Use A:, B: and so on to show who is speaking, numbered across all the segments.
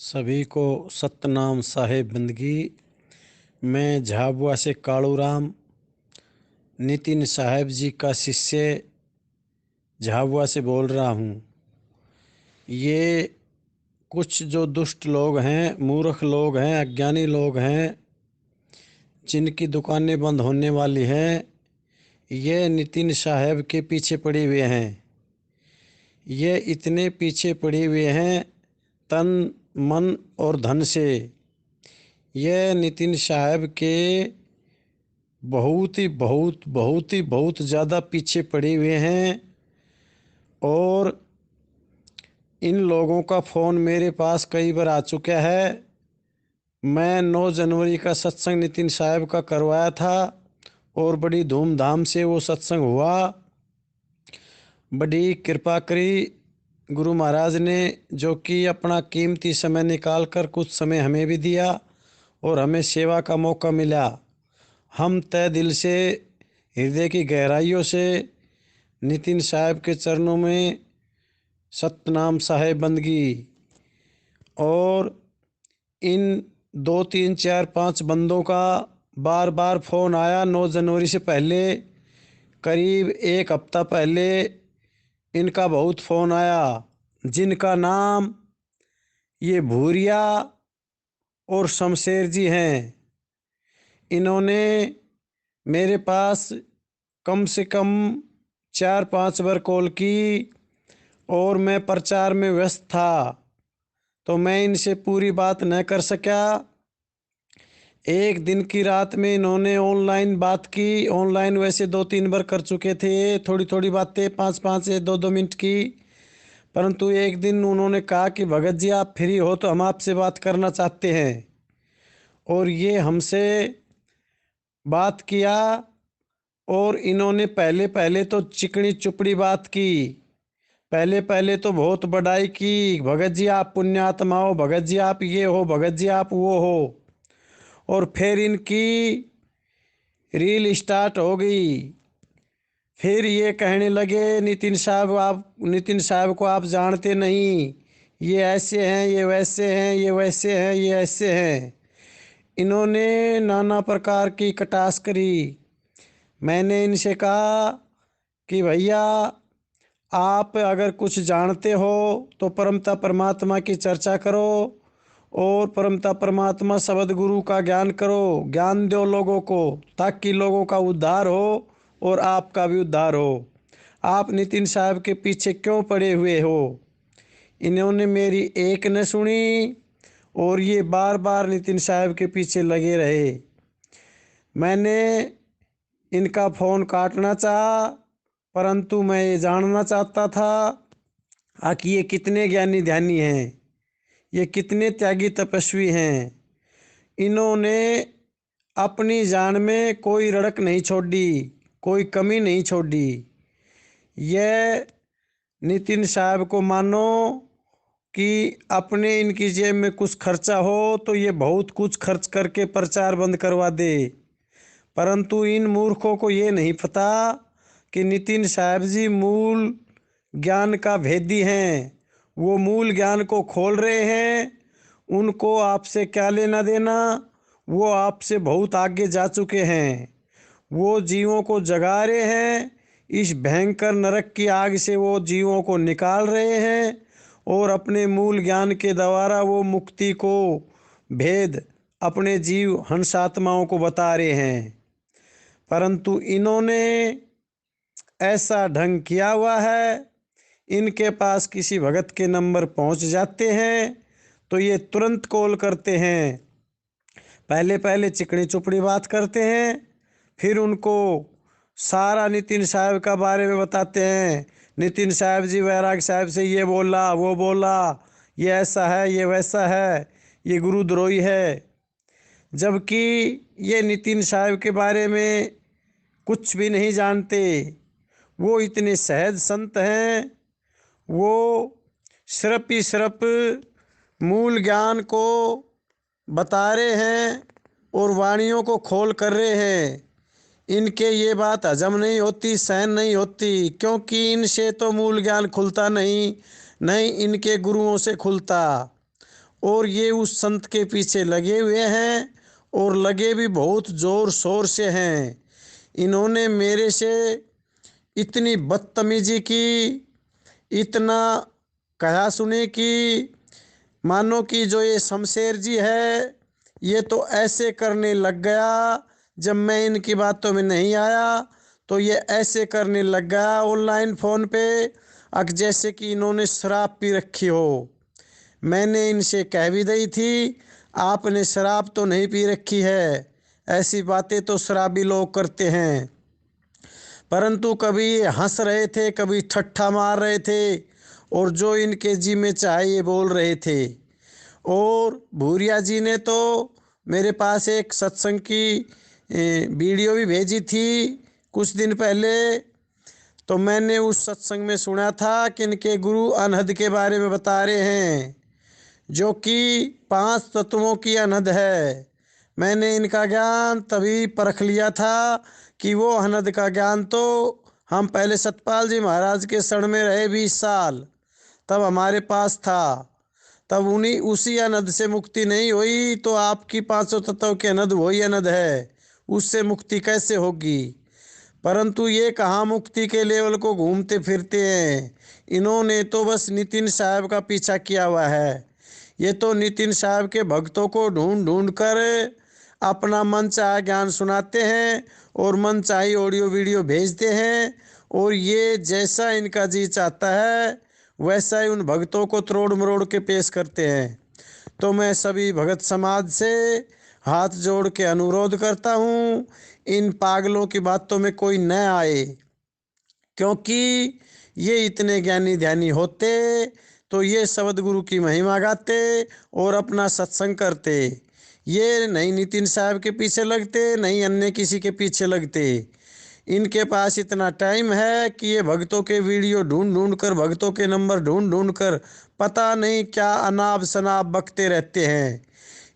A: सभी को सतनाम साहेब बंदगी। मैं झाबुआ से कालूराम नितिन साहेब जी का शिष्य झाबुआ से बोल रहा हूँ। ये कुछ जो दुष्ट लोग हैं, मूर्ख लोग हैं, अज्ञानी लोग हैं, जिनकी दुकानें बंद होने वाली हैं, ये नितिन साहेब के पीछे पड़े हुए हैं। ये इतने पीछे पड़े हुए हैं तन मन और धन से। ये नितिन साहब के बहुत ज़्यादा पीछे पड़े हुए हैं। और इन लोगों का फ़ोन मेरे पास कई बार आ चुका है। मैं 9 जनवरी का सत्संग नितिन साहब का करवाया था और बड़ी धूमधाम से वो सत्संग हुआ। बड़ी कृपा करी गुरु महाराज ने, जो कि अपना कीमती समय निकाल कर कुछ समय हमें भी दिया और हमें सेवा का मौका मिला। हम तय दिल से, हृदय की गहराइयों से नितिन साहब के चरणों में सतनाम साहेब बंदगी। और इन 2 3 4 5 बंदों का बार बार फ़ोन आया। 9 जनवरी से पहले करीब एक हफ्ता पहले इनका बहुत फ़ोन आया, जिनका नाम ये भूरिया और शमशेर जी हैं। इन्होंने मेरे पास कम से कम 4 5 बार कॉल की और मैं प्रचार में व्यस्त था, तो मैं इनसे पूरी बात न कर सका। एक दिन की रात में इन्होंने ऑनलाइन बात की। ऑनलाइन वैसे 2 3 बार कर चुके थे, थोड़ी थोड़ी बातें 5 5 या 2 2 मिनट की। परंतु एक दिन उन्होंने कहा कि भगत जी आप फ्री हो तो हम आपसे बात करना चाहते हैं। और ये हमसे बात किया। और इन्होंने पहले पहले तो चिकनी चुपड़ी बात की। पहले पहले तो बहुत बड़ाई की, भगत जी आप पुण्यात्मा हो, भगत जी आप ये हो, भगत जी आप वो हो। और फिर इनकी रील स्टार्ट हो गई। फिर ये कहने लगे नितिन साहब को आप जानते नहीं, ये ऐसे हैं, ये वैसे हैं, ये वैसे हैं, ये ऐसे हैं। इन्होंने नाना प्रकार की कटास करी। मैंने इनसे कहा कि भैया आप अगर कुछ जानते हो तो परमता परमात्मा की चर्चा करो और परमता परमात्मा शब्द गुरु का ज्ञान करो, ज्ञान दो लोगों को, ताकि लोगों का उद्धार हो और आपका भी उद्धार हो। आप नितिन साहब के पीछे क्यों पड़े हुए हो? इन्होंने मेरी एक न सुनी और ये बार बार नितिन साहब के पीछे लगे रहे। मैंने इनका फ़ोन काटना चाहा, परंतु मैं ये जानना चाहता था कि ये कितने ज्ञानी ध्यानी हैं, ये कितने त्यागी तपस्वी हैं। इन्होंने अपनी जान में कोई रड़क नहीं छोड़ी, कोई कमी नहीं छोड़ी। यह नितिन साहब को मानो कि अपने इनकी जेब में कुछ खर्चा हो तो ये बहुत कुछ खर्च करके प्रचार बंद करवा दे। परंतु इन मूर्खों को ये नहीं पता कि नितिन साहब जी मूल ज्ञान का भेदी हैं। वो मूल ज्ञान को खोल रहे हैं। उनको आपसे क्या लेना देना? वो आपसे बहुत आगे जा चुके हैं। वो जीवों को जगा रहे हैं। इस भयंकर नरक की आग से वो जीवों को निकाल रहे हैं और अपने मूल ज्ञान के द्वारा वो मुक्ति को भेद अपने जीव हंस आत्माओं को बता रहे हैं। परंतु इन्होंने ऐसा ढंग किया हुआ है, इनके पास किसी भगत के नंबर पहुंच जाते हैं तो ये तुरंत कॉल करते हैं। पहले पहले चिकनी चुपड़ी बात करते हैं, फिर उनको सारा नितिन साहब का बारे में बताते हैं। नितिन साहब जी वैराग साहब से ये बोला, वो बोला, ये ऐसा है, ये वैसा है, ये गुरुद्रोही है। जबकि ये नितिन साहब के बारे में कुछ भी नहीं जानते। वो इतने सहज संत हैं। वो सिर्फ ही सिर्फ मूल ज्ञान को बता रहे हैं और वाणियों को खोल कर रहे हैं। इनके ये बात हजम नहीं होती, सहन नहीं होती, क्योंकि इनसे तो मूल ज्ञान खुलता नहीं, नहीं इनके गुरुओं से खुलता। और ये उस संत के पीछे लगे हुए हैं और लगे भी बहुत ज़ोर शोर से हैं। इन्होंने मेरे से इतनी बदतमीजी की, इतना कहा सुने की, मानो कि जो ये शमशेर जी है ये तो ऐसे करने लग गया। जब मैं इनकी बातों में नहीं आया तो ये ऐसे करने लग गया ऑनलाइन फ़ोन पे, जैसे कि इन्होंने शराब पी रखी हो। मैंने इनसे कह भी दी थी, आपने शराब तो नहीं पी रखी है, ऐसी बातें तो शराबी लोग करते हैं। परंतु कभी ये हंस रहे थे, कभी ठट्ठा मार रहे थे और जो इनके जी में चाहे ये बोल रहे थे। और भूरिया जी ने तो मेरे पास एक सत्संग की वीडियो भी भेजी थी कुछ दिन पहले। तो मैंने उस सत्संग में सुना था कि इनके गुरु अनहद के बारे में बता रहे हैं, जो कि 5 तत्वों की अनहद है। मैंने इनका ज्ञान तभी परख लिया था कि वो अनहद का ज्ञान तो हम पहले सतपाल जी महाराज के शरण में रहे 20 साल, तब हमारे पास था। तब उन्हीं उसी अनहद से मुक्ति नहीं हुई तो आपकी 500 तत्व के अनहद वही अनहद है, उससे मुक्ति कैसे होगी। परंतु ये कहाँ मुक्ति के लेवल को घूमते फिरते हैं। इन्होंने तो बस नितिन साहब का पीछा किया हुआ है। ये तो नितिन साहब के भक्तों को ढूंढ ढूंढ कर अपना मन चाहा ज्ञान सुनाते हैं और मन चाही ऑडियो वीडियो भेजते हैं। और ये जैसा इनका जी चाहता है वैसा ही उन भक्तों को तरोड़ मरोड़ के पेश करते हैं। तो मैं सभी भगत समाज से हाथ जोड़ के अनुरोध करता हूँ, इन पागलों की बातों में कोई न आए, क्योंकि ये इतने ज्ञानी ध्यानी होते तो ये शब्द गुरु की महिमा गाते और अपना सत्संग करते। ये नहीं नितिन साहब के पीछे लगते, नहीं अन्य किसी के पीछे लगते। इनके पास इतना टाइम है कि ये भक्तों के वीडियो ढूंढ ढूंढ कर, भक्तों के नंबर ढूंढ ढूंढ कर पता नहीं क्या अनाप शनाप बकते रहते हैं।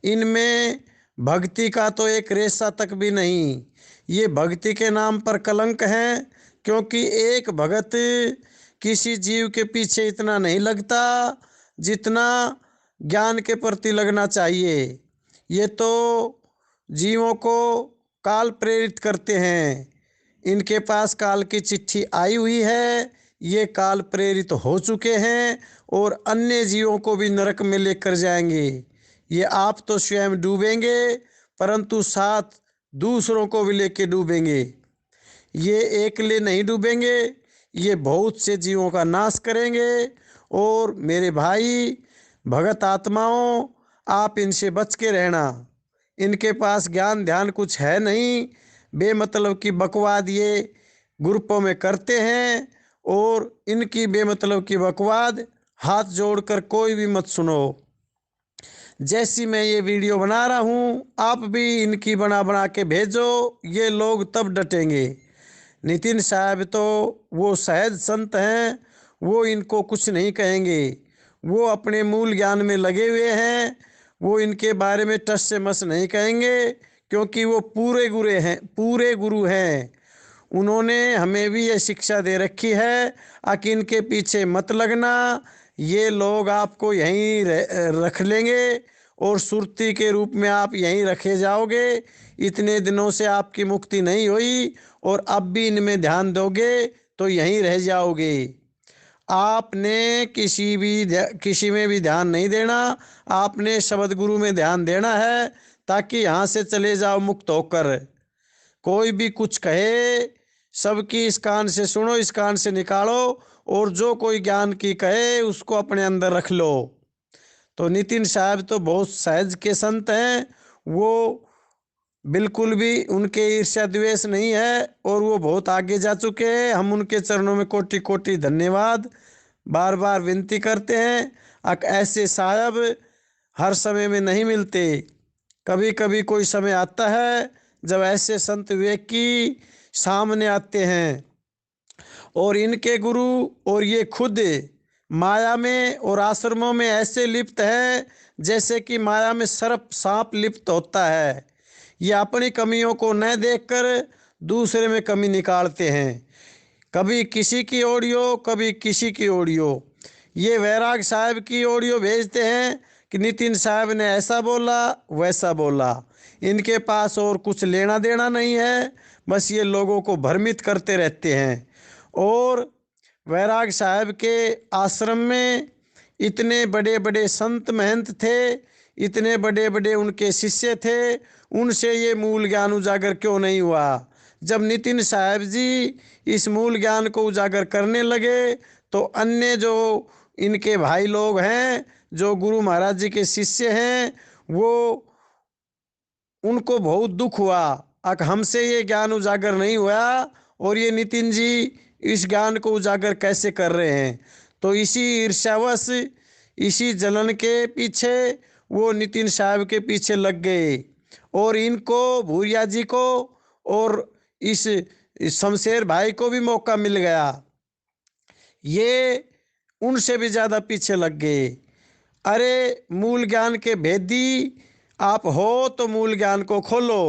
A: इनमें भक्ति का तो एक रेशा तक भी नहीं। ये भक्ति के नाम पर कलंक हैं, क्योंकि एक भगत किसी जीव के पीछे इतना नहीं लगता जितना ज्ञान के प्रति लगना चाहिए। ये तो जीवों को काल प्रेरित करते हैं। इनके पास काल की चिट्ठी आई हुई है, ये काल प्रेरित हो चुके हैं और अन्य जीवों को भी नरक में लेकर जाएंगे। ये आप तो स्वयं डूबेंगे परंतु साथ दूसरों को भी लेके डूबेंगे। ये अकेले नहीं डूबेंगे, ये बहुत से जीवों का नाश करेंगे। और मेरे भाई भगत आत्माओं, आप इनसे बच के रहना। इनके पास ज्ञान ध्यान कुछ है नहीं, बेमतलब की बकवाद ये ग्रुपों में करते हैं। और इनकी बेमतलब की बकवाद हाथ जोड़कर कोई भी मत सुनो। जैसी मैं ये वीडियो बना रहा हूँ आप भी इनकी बना बना के भेजो, ये लोग तब डटेंगे। नितिन साहब तो वो सहज संत हैं, वो इनको कुछ नहीं कहेंगे। वो अपने मूल ज्ञान में लगे हुए हैं, वो इनके बारे में टस से मस नहीं कहेंगे, क्योंकि वो पूरे गुरु हैं, पूरे गुरु हैं। उन्होंने हमें भी ये शिक्षा दे रखी है कि इनके पीछे मत लगना, ये लोग आपको यहीं रख लेंगे और सुरती के रूप में आप यहीं रखे जाओगे। इतने दिनों से आपकी मुक्ति नहीं हुई और अब भी इनमें ध्यान दोगे तो यहीं रह जाओगे। आपने किसी में भी ध्यान नहीं देना, आपने शब्द गुरु में ध्यान देना है ताकि यहाँ से चले जाओ मुक्त होकर। कोई भी कुछ कहे सबकी इस कान से सुनो, इस कान से निकालो, और जो कोई ज्ञान की कहे उसको अपने अंदर रख लो। तो नितिन साहब तो बहुत सहज के संत हैं, वो बिल्कुल भी उनके ईर्ष्या द्वेष नहीं है और वो बहुत आगे जा चुके हैं। हम उनके चरणों में कोटि कोटि धन्यवाद बार बार विनती करते हैं। ऐसे साहब हर समय में नहीं मिलते, कभी कभी कोई समय आता है जब ऐसे संत विवेक की सामने आते हैं। और इनके गुरु और ये खुद माया में और आश्रमों में ऐसे लिप्त हैं जैसे कि माया में सर्प सांप लिप्त होता है। ये अपनी कमियों को न देखकर दूसरे में कमी निकालते हैं, कभी किसी की ऑडियो कभी किसी की ऑडियो। ये वैराग साहब की ऑडियो भेजते हैं कि नितिन साहब ने ऐसा बोला वैसा बोला, इनके पास और कुछ लेना देना नहीं है, बस ये लोगों को भ्रमित करते रहते हैं। और वैराग साहब के आश्रम में इतने बड़े बड़े संत महंत थे, इतने बड़े बड़े उनके शिष्य थे, उनसे ये मूल ज्ञान उजागर क्यों नहीं हुआ? जब नितिन साहब जी इस मूल ज्ञान को उजागर करने लगे तो अन्य जो इनके भाई लोग हैं, जो गुरु महाराज जी के शिष्य हैं, वो उनको बहुत दुख हुआ, हमसे ये ज्ञान उजागर नहीं हुआ और ये नितिन जी इस ज्ञान को उजागर कैसे कर रहे हैं। तो इसी ईर्ष्यावश, इसी जलन के पीछे वो नितिन साहब के पीछे लग गए और इनको, भूरिया जी को और इस शमशेर भाई को भी मौका मिल गया, ये उनसे भी ज़्यादा पीछे लग गए। अरे मूल ज्ञान के भेदी आप हो तो मूल ज्ञान को खोलो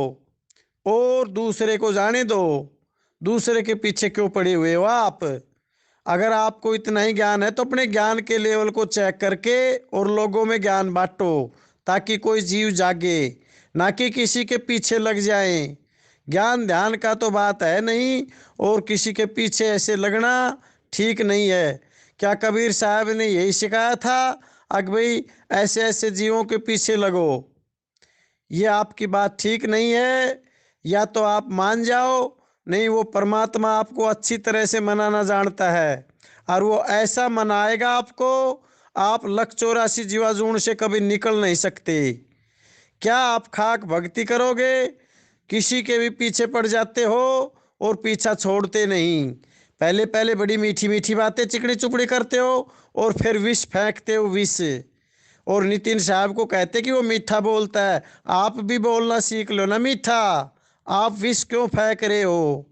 A: और दूसरे को जाने दो, दूसरे के पीछे क्यों पड़े हुए हो आप? अगर आपको इतना ही ज्ञान है तो अपने ज्ञान के लेवल को चेक करके और लोगों में ज्ञान बांटो, ताकि कोई जीव जागे, ना कि किसी के पीछे लग जाए। ज्ञान ध्यान का तो बात है नहीं, और किसी के पीछे ऐसे लगना ठीक नहीं है। क्या कबीर साहब ने यही सिखाया था कि भाई ऐसे ऐसे जीवों के पीछे लगो? ये आपकी बात ठीक नहीं है, या तो आप मान जाओ, नहीं वो परमात्मा आपको अच्छी तरह से मनाना जानता है और वो ऐसा मनाएगा आपको, आप 184 जीवाजून से कभी निकल नहीं सकते। क्या आप खाक भक्ति करोगे, किसी के भी पीछे पड़ जाते हो और पीछा छोड़ते नहीं। पहले पहले बड़ी मीठी मीठी बातें चिकनी चुपड़ी करते हो और फिर विष फेंकते हो, विष। और नितिन साहब को कहते कि वो मीठा बोलता है, आप भी बोलना सीख लो ना मीठा, आप विष क्यों फेंक रहे हो?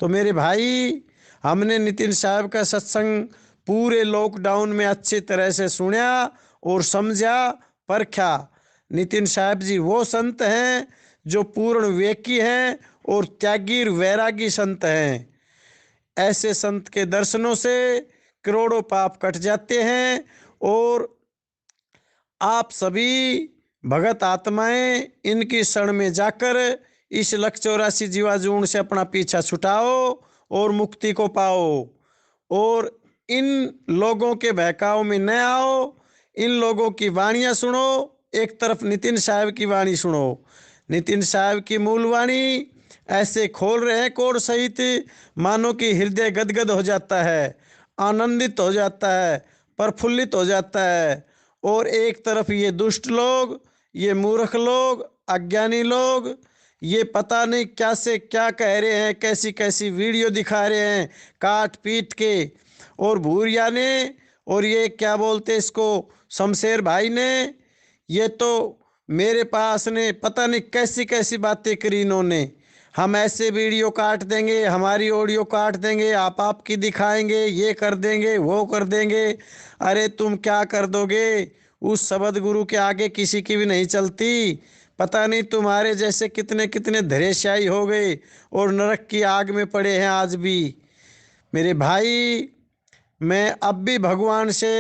A: तो मेरे भाई, हमने नितिन साहब का सत्संग पूरे लॉकडाउन में अच्छी तरह से सुना और समझा, परखा। नितिन साहब जी वो संत हैं जो पूर्ण विवेकी हैं और त्यागी वैरागी संत हैं। ऐसे संत के दर्शनों से करोड़ों पाप कट जाते हैं। और आप सभी भगत आत्माएं इनकी शरण में जाकर इस 184 जीवाजून से अपना पीछा छुटाओ और मुक्ति को पाओ। और इन लोगों के बहकाव में न आओ, इन लोगों की वाणियाँ सुनो। एक तरफ नितिन साहब की वाणी सुनो, नितिन साहब की मूल वाणी ऐसे खोल रहे हैं कोड सहित, मानो कि हृदय गदगद हो जाता है, आनंदित हो जाता है, प्रफुल्लित हो जाता है। और एक तरफ ये दुष्ट लोग, ये मूर्ख लोग, अज्ञानी लोग, ये पता नहीं क्या से क्या कह रहे हैं, कैसी कैसी वीडियो दिखा रहे हैं काट पीट के। और भूरिया ने, और ये क्या बोलते इसको, शमशेर भाई ने, ये तो मेरे पास ने पता नहीं कैसी कैसी बातें करी इन्होंने। हम ऐसे वीडियो काट देंगे, हमारी ऑडियो काट देंगे, आप आपकी दिखाएंगे, ये कर देंगे, वो कर देंगे। अरे तुम क्या कर दोगे? उस शबद गुरु के आगे किसी की भी नहीं चलती। पता नहीं तुम्हारे जैसे कितने कितने धैर्यशायी हो गए और नरक की आग में पड़े हैं आज भी। मेरे भाई, मैं अब भी भगवान से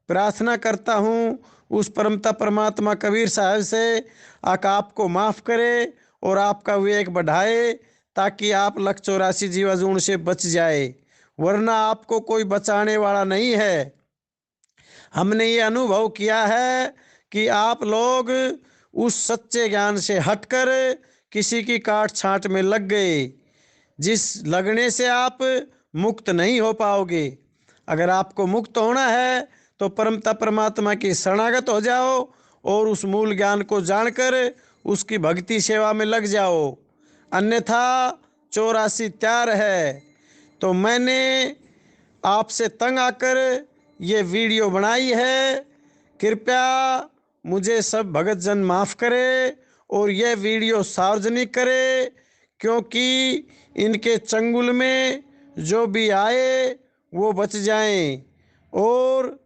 A: प्रार्थना करता हूँ, उस परमता परमात्मा कबीर साहब से, आपको माफ़ करे और आपका विवेक बढ़ाए, ताकि आप 184 जीवाजून से बच जाए, वरना आपको कोई बचाने वाला नहीं है। हमने ये अनुभव किया है कि आप लोग उस सच्चे ज्ञान से हटकर किसी की काट छांट में लग गए, जिस लगने से आप मुक्त नहीं हो पाओगे। अगर आपको मुक्त होना है तो परमता परमात्मा की शरणागत हो जाओ और उस मूल ज्ञान को जानकर उसकी भक्ति सेवा में लग जाओ, अन्यथा 84 त्यार है। तो मैंने आपसे तंग आकर ये वीडियो बनाई है। कृपया मुझे सब भगत जन माफ़ करे और यह वीडियो सार्वजनिक करे, क्योंकि इनके चंगुल में जो भी आए वो बच जाएं और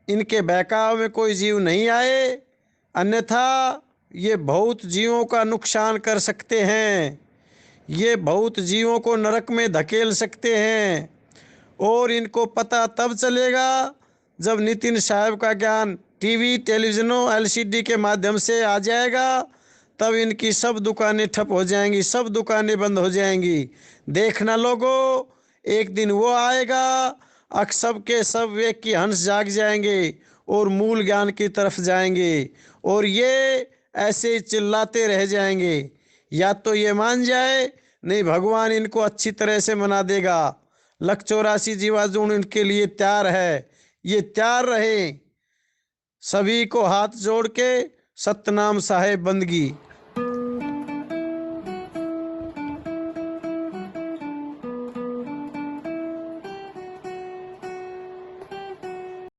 A: इनके बहकाव में कोई जीव नहीं आए, अन्यथा ये बहुत जीवों का नुकसान कर सकते हैं, ये बहुत जीवों को नरक में धकेल सकते हैं। और इनको पता तब चलेगा जब नितिन साहब का ज्ञान टीवी टेलीविज़नों एलसीडी के माध्यम से आ जाएगा, तब इनकी सब दुकानें ठप हो जाएंगी, सब दुकानें बंद हो जाएंगी। देखना लोगों, एक दिन वो आएगा, सब के सब विवेक की हंस जाग जाएंगे और मूल ज्ञान की तरफ जाएंगे, और ये ऐसे चिल्लाते रह जाएंगे। या तो ये मान जाए, नहीं भगवान इनको अच्छी तरह से मना देगा। 184 जीवाणु इनके लिए तैयार है, ये तैयार रहे। सभी को हाथ जोड़ के सतनाम साहेब बंदगी।